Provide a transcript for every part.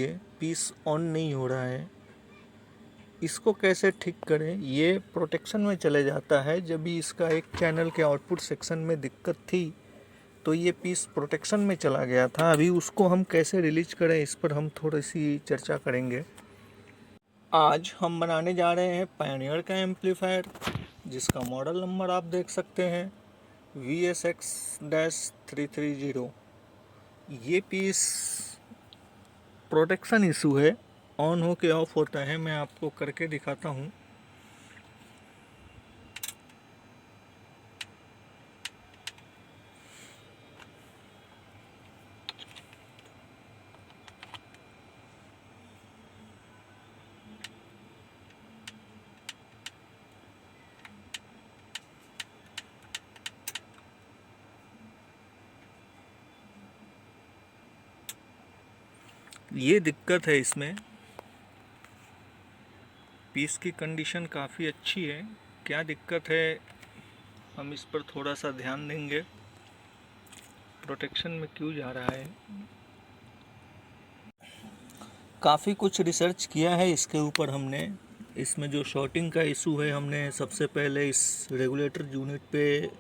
देखिए piece on नहीं हो रहा है। इसको कैसे ठीक करें? ये प्रोटेक्शन में चले जाता है। जब भी इसका एक चैनल के आउटपुट सेक्शन में दिक्कत थी तो ये पीस प्रोटेक्शन में चला गया था। अभी उसको हम कैसे रिलीज करें, इस पर हम थोड़ी सी चर्चा करेंगे। आज हम बनाने जा रहे हैं पायनियर का एम्पलीफायर, जिसका मॉडल नंबर आप देख सकते हैं VSX-330। ये पीस प्रोटेक्शन इशू है, ऑन हो के ऑफ होता है। मैं आपको करके दिखाता हूँ। ये दिक्कत है इसमें। पीस की कंडीशन काफ़ी अच्छी है। क्या दिक्कत है, हम इस पर थोड़ा सा ध्यान देंगे। प्रोटेक्शन में क्यों जा रहा है? काफ़ी कुछ रिसर्च किया है इसके ऊपर हमने। इसमें जो शॉर्टिंग का इशू है, हमने सबसे पहले इस रेगुलेटर यूनिट पे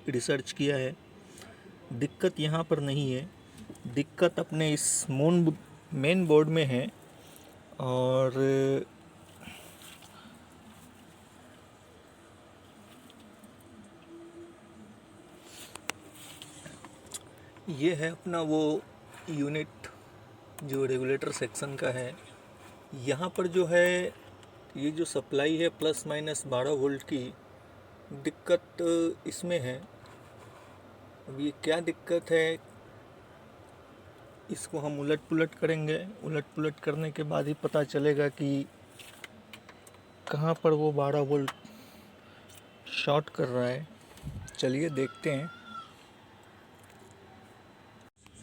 रिसर्च किया है। दिक्कत यहाँ पर नहीं है, दिक्कत अपने इस मेन बोर्ड में है। और ये है अपना वो यूनिट जो रेगुलेटर सेक्शन का है। यहाँ पर जो है ये जो सप्लाई है ±12 वोल्ट की, दिक्कत इसमें है। अब ये क्या दिक्कत है, इसको हम उलट पुलट करेंगे। उलट पुलट करने के बाद ही पता चलेगा कि कहाँ पर वो 12 वोल्ट शॉर्ट कर रहा है। चलिए देखते हैं।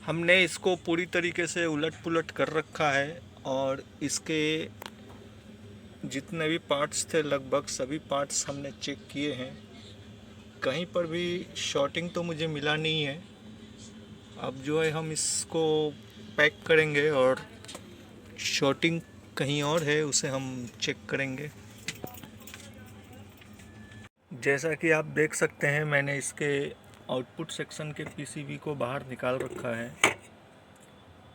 हमने इसको पूरी तरीके से उलट पुलट कर रखा है और इसके जितने भी पार्ट्स थे लगभग सभी पार्ट्स हमने चेक किए हैं। कहीं पर भी शॉर्टिंग तो मुझे मिला नहीं है। अब जो है हम इसको पैक करेंगे और शॉर्टिंग कहीं और है उसे हम चेक करेंगे। जैसा कि आप देख सकते हैं, मैंने इसके आउटपुट सेक्शन के पीसीबी को बाहर निकाल रखा है।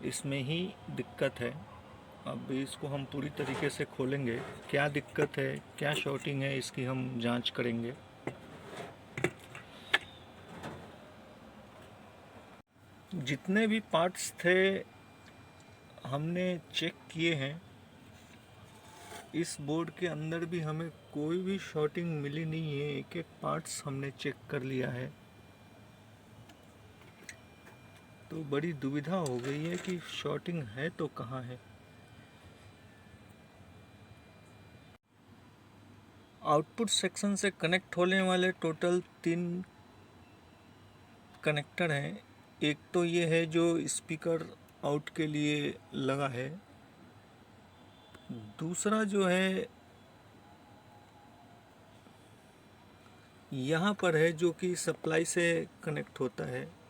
इसमें ही दिक्कत है। अब इसको हम पूरी तरीके से खोलेंगे। क्या दिक्कत है, क्या शॉर्टिंग है, इसकी हम जांच करेंगे। जितने भी पार्ट्स थे हमने चेक किए हैं। इस बोर्ड के अंदर भी हमें कोई भी शॉर्टिंग मिली नहीं है। एक एक पार्ट्स हमने चेक कर लिया है। तो बड़ी दुविधा हो गई है कि शॉर्टिंग है तो कहाँ है। आउटपुट सेक्शन से कनेक्ट होने वाले टोटल 3 कनेक्टर हैं। एक तो ये है जो स्पीकर आउट के लिए लगा है। दूसरा जो है यहाँ पर है, जो कि सप्लाई से कनेक्ट होता है।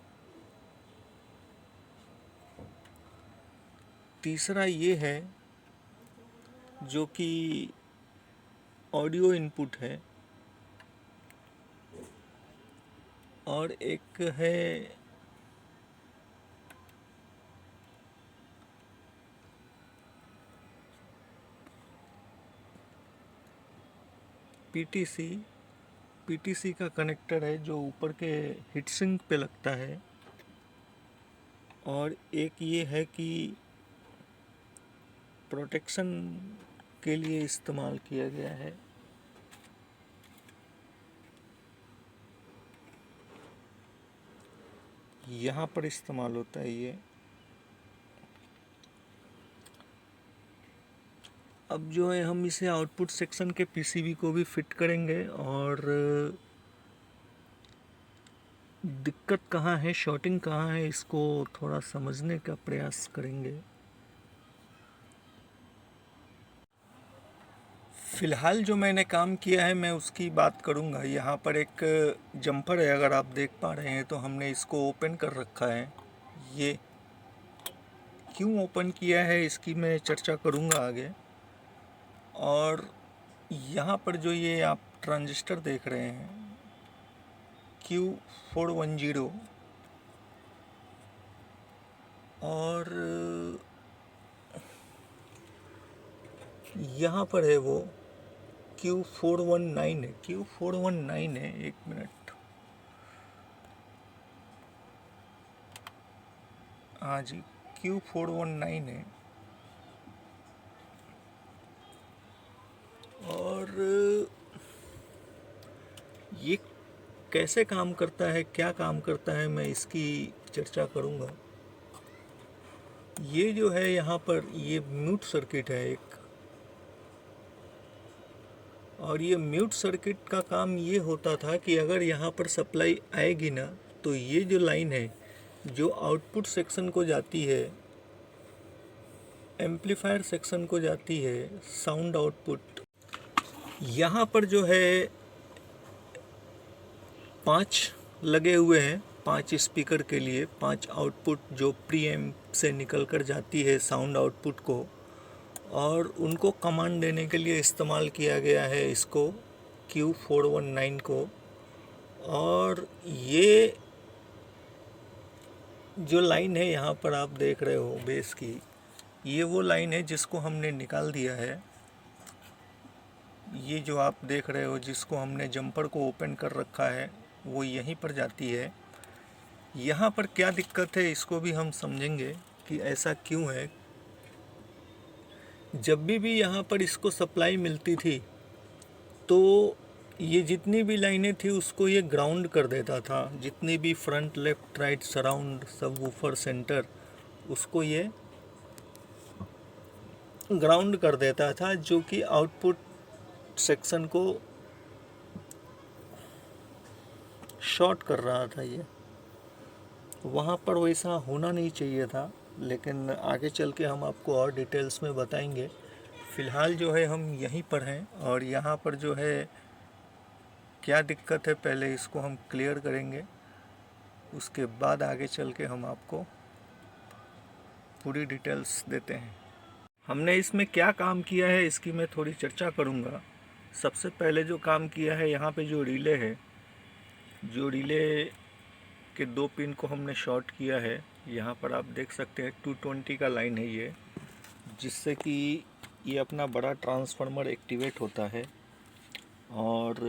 तीसरा ये है जो कि ऑडियो इनपुट है। और एक है पीटीसी का कनेक्टर है जो ऊपर के हीट सिंक पे लगता है। और एक ये है कि प्रोटेक्शन के लिए इस्तेमाल किया गया है। यहाँ पर इस्तेमाल होता है ये। अब जो है हम इसे आउटपुट सेक्शन के पीसीबी को भी फिट करेंगे और दिक्कत कहाँ है, शॉर्टिंग कहाँ है, इसको थोड़ा समझने का प्रयास करेंगे। फ़िलहाल जो मैंने काम किया है मैं उसकी बात करूंगा। यहाँ पर एक जंपर है, अगर आप देख पा रहे हैं तो हमने इसको ओपन कर रखा है। क्यों ओपन किया है इसकी मैं चर्चा करूँगा आगे। और यहाँ पर जो ये आप ट्रांजिस्टर देख रहे हैं Q410, और यहाँ पर है वो Q419 है, Q419 है, एक मिनट, हाँ जी Q419 है। और ये कैसे काम करता है, क्या काम करता है, मैं इसकी चर्चा करूँगा। ये जो है यहाँ पर ये म्यूट सर्किट है एक, और ये म्यूट सर्किट का काम ये होता था कि अगर यहाँ पर सप्लाई आएगी ना, तो ये जो लाइन है जो आउटपुट सेक्शन को जाती है, एम्पलीफायर सेक्शन को जाती है, साउंड आउटपुट, यहाँ पर जो है 5 लगे हुए हैं, 5 स्पीकर के लिए, 5 आउटपुट जो प्री एम्प से निकल कर जाती है साउंड आउटपुट को, और उनको कमांड देने के लिए इस्तेमाल किया गया है इसको, Q419 को। और ये जो लाइन है यहाँ पर आप देख रहे हो बेस की, ये वो लाइन है जिसको हमने निकाल दिया है। ये जो आप देख रहे हो जिसको हमने जंपर को ओपन कर रखा है, वो यहीं पर जाती है। यहाँ पर क्या दिक्कत है इसको भी हम समझेंगे कि ऐसा क्यों है। जब भी यहाँ पर इसको सप्लाई मिलती थी तो ये जितनी भी लाइनें थी उसको ये ग्राउंड कर देता था, जितनी भी फ्रंट, लेफ्ट, राइट, सराउंड, सब वूफर, सेंटर, उसको ये ग्राउंड कर देता था, जो कि आउटपुट सेक्शन को शॉर्ट कर रहा था। ये वहाँ पर वैसा होना नहीं चाहिए था, लेकिन आगे चल के हम आपको और डिटेल्स में बताएंगे। फ़िलहाल जो है हम यहीं पर हैं, और यहाँ पर जो है क्या दिक्कत है पहले इसको हम क्लियर करेंगे, उसके बाद आगे चल के हम आपको पूरी डिटेल्स देते हैं। हमने इसमें क्या काम किया है इसकी मैं थोड़ी चर्चा करूँगा। सबसे पहले जो काम किया है, यहाँ पे जो रिले है, जो रिले के 2 पिन को हमने शॉर्ट किया है। यहाँ पर आप देख सकते हैं 220 का लाइन है ये, जिससे कि ये अपना बड़ा ट्रांसफार्मर एक्टिवेट होता है। और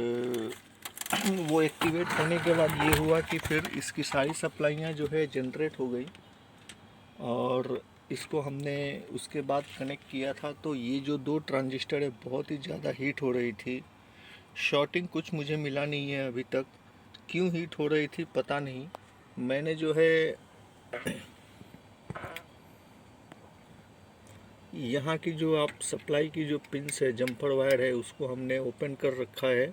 वो एक्टिवेट होने के बाद ये हुआ कि फिर इसकी सारी सप्लाइयाँ जो है जनरेट हो गई, और इसको हमने उसके बाद कनेक्ट किया था। तो ये जो 2 ट्रांजिस्टर है बहुत ही ज़्यादा हीट हो रही थी। शॉर्टिंग कुछ मुझे मिला नहीं है अभी तक, क्यों हीट हो रही थी पता नहीं। मैंने जो है यहाँ की जो आप सप्लाई की जो पिंस है, जंपर वायर है, उसको हमने ओपन कर रखा है।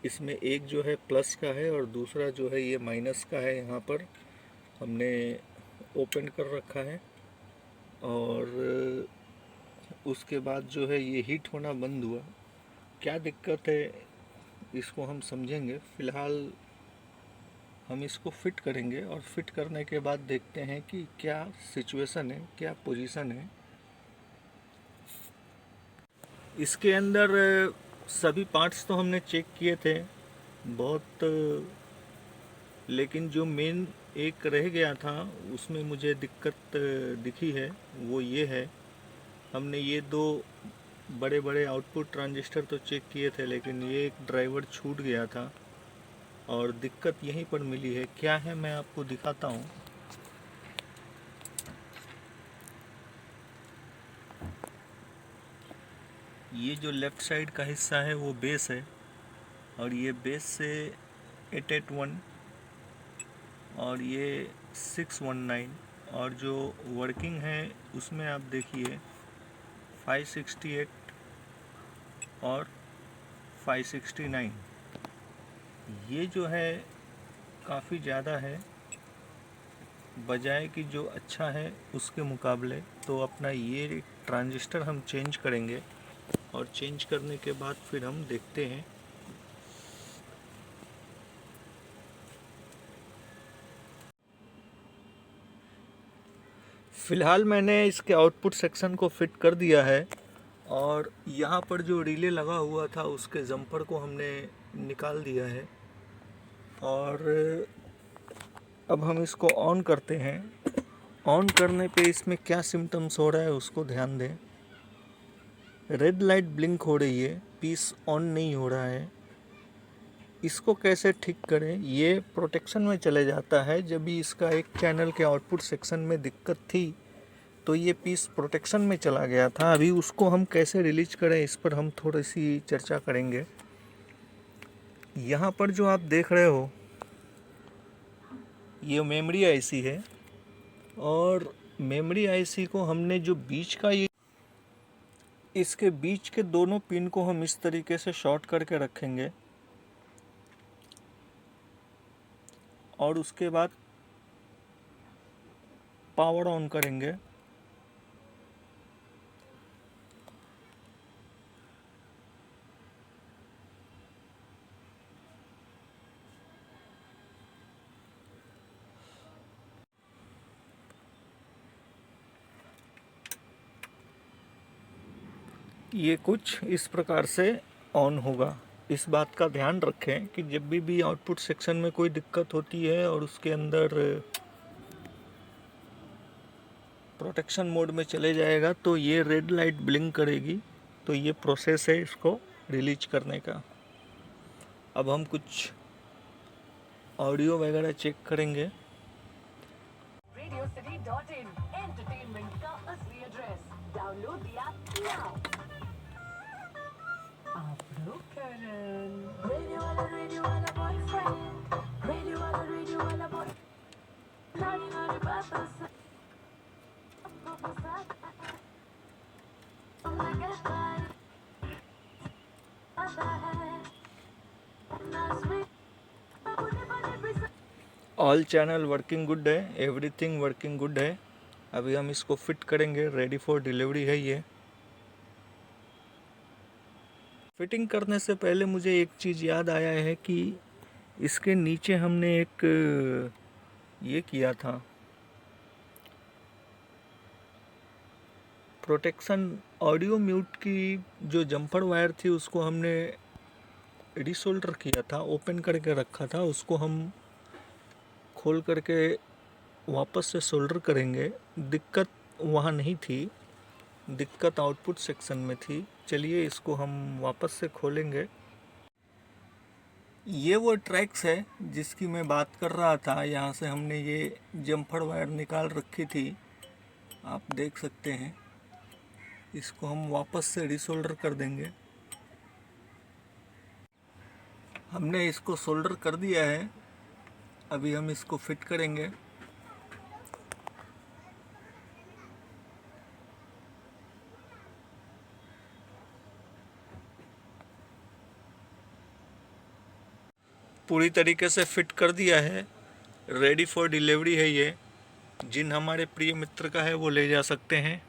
इसमें एक जो है प्लस का है और दूसरा जो है ये माइनस का है, यहाँ पर हमने ओपन कर रखा है। और उसके बाद जो है ये हीट होना बंद हुआ। क्या दिक्कत है इसको हम समझेंगे। फ़िलहाल हम इसको फिट करेंगे, और फिट करने के बाद देखते हैं कि क्या सिचुएशन है, क्या पोजीशन है। इसके अंदर सभी पार्ट्स तो हमने चेक किए थे बहुत, लेकिन जो मेन एक रह गया था उसमें मुझे दिक्कत दिखी है, वो ये है। हमने ये 2 बड़े बड़े आउटपुट ट्रांजिस्टर तो चेक किए थे, लेकिन ये एक ड्राइवर छूट गया था, और दिक्कत यहीं पर मिली है। क्या है मैं आपको दिखाता हूँ। ये जो लेफ़्ट साइड का हिस्सा है वो बेस है, और ये बेस से 881 और ये 619, और जो वर्किंग है उसमें आप देखिए 568 और 569। ये जो है काफ़ी ज़्यादा है, बजाय कि जो अच्छा है उसके मुकाबले। तो अपना ये ट्रांजिस्टर हम चेंज करेंगे, और चेंज करने के बाद फिर हम देखते हैं। फ़िलहाल मैंने इसके आउटपुट सेक्शन को फिट कर दिया है और यहाँ पर जो रिले लगा हुआ था उसके जंपर को हमने निकाल दिया है और अब हम इसको ऑन करते हैं। ऑन करने पे इसमें क्या सिम्टम्स हो रहा है उसको ध्यान दें। रेड लाइट ब्लिंक हो रही है, पीस ऑन नहीं हो रहा है। इसको कैसे ठीक करें? ये प्रोटेक्शन में चले जाता है। जब भी इसका एक चैनल के आउटपुट सेक्शन में दिक्कत थी तो ये पीस प्रोटेक्शन में चला गया था। अभी उसको हम कैसे रिलीज करें इस पर हम थोड़ी सी चर्चा करेंगे। यहाँ पर जो आप देख रहे हो ये मेमोरी आईसी है और मेमोरी आईसी को हमने जो बीच का ये इसके बीच के दोनों पिन को हम इस तरीके से शॉर्ट करके रखेंगे और उसके बाद पावर ऑन करेंगे। ये कुछ इस प्रकार से ऑन होगा। इस बात का ध्यान रखें कि जब भी आउटपुट सेक्शन में कोई दिक्कत होती है और उसके अंदर प्रोटेक्शन मोड में चले जाएगा तो ये रेड लाइट ब्लिंक करेगी। तो ये प्रोसेस है इसको रिलीज करने का। अब हम कुछ ऑडियो वगैरह चेक करेंगे। radiocity.in एंटरटेनमेंट का असली address. Download the app now. आप लोग करण रेडियो वाला बॉयफ्रेंड, रेडियो वाला बॉय नानी नानी बातों से आपको पसंद लगता है आता है ना sweet all channel working good है, एवरीथिंग वर्किंग गुड है। अभी हम इसको फिट करेंगे, रेडी फॉर डिलीवरी है ये। फिटिंग करने से पहले मुझे एक चीज़ याद आया है कि इसके नीचे हमने एक ये किया था प्रोटेक्शन। ऑडियो म्यूट की जो जंपर वायर थी उसको हमने रिसोल्डर किया था, ओपन करके रखा था। उसको हम खोल करके वापस से सोल्डर करेंगे। दिक्कत वहाँ नहीं थी, दिक्कत आउटपुट सेक्शन में थी। चलिए इसको हम वापस से खोलेंगे। ये वो ट्रैक्स है जिसकी मैं बात कर रहा था। यहाँ से हमने ये जम्पर वायर निकाल रखी थी, आप देख सकते हैं। इसको हम वापस से रिसोल्डर कर देंगे। हमने इसको सोल्डर कर दिया है, अभी हम इसको फिट करेंगे। पूरी तरीके से फिट कर दिया है, रेडी फॉर डिलीवरी है ये। जिन हमारे प्रिय मित्र का है वो ले जा सकते हैं।